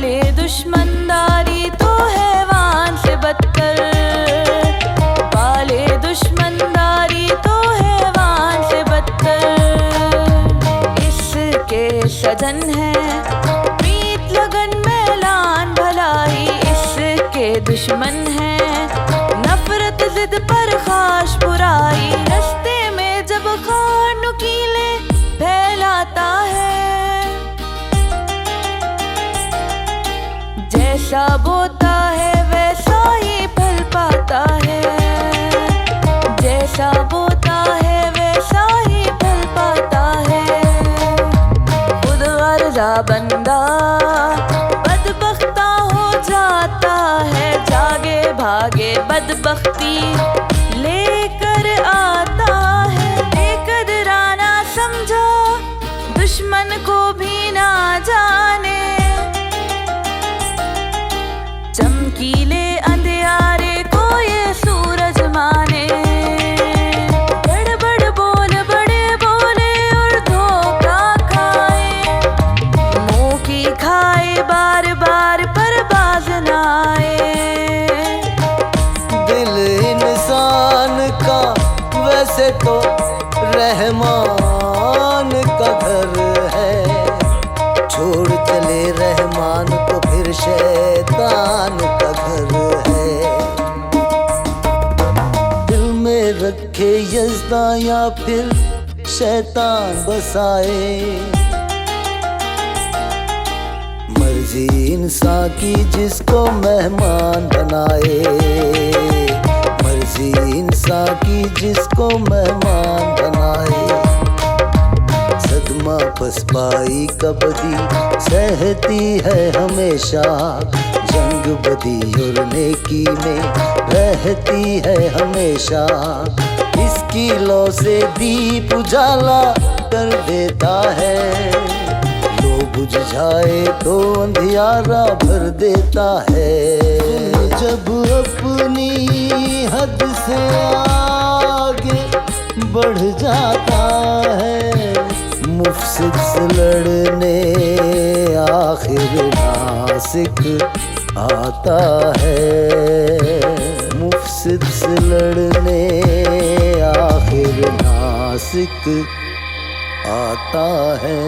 पाले दुश्मनदारी तो हैवान से बदतर, पाले दुश्मनदारी तो हैवान से बदतर। इसके सजन है प्रीत लगन मैलान भलाई, इसके दुश्मन है नफरत जिद पर खाश बुराई। रस्ते में जब खार नुकीले फैलाता है, जैसा बोता है वैसा ही फल पाता है, जैसा बोता है वैसा ही फल पाता है। खुद गर्जा बंदा बदबख्ता हो जाता है, जागे भागे बदबख्ती लेकर आता है। बेकदराना समझो दुश्मन को भी ना जाने, चमकीले अंधियारे को ये सूरज माने। बड़ बोल बड़े बोले और धोखा खाए, मुंह की खाए बार बार पर बाज न आए। दिल इंसान का वैसे तो रहमान का घर है, छोड़ चले रहमान तो फिर शैतान का घर है। दिल में रखे यज़्दा या फिर शैतान बसाए, मर्जी इंसान की जिसको मेहमान बनाए, मर्जी इंसान की जिसको मेहमान बनाए। सदमा पसपाई का बदी सहती है हमेशा, जंग बदी और नेकी में रहती है हमेशा। इसकी लौ से दीप उजाला कर देता है, लो बुझ जाए तो अंधियारा भर देता है। जब अपनी हद से आगे बढ़ जाता है, मुफसिद से लड़ने आखिर नासिक आता है, मुफसिद से लड़ने आखिर नासिक आता है।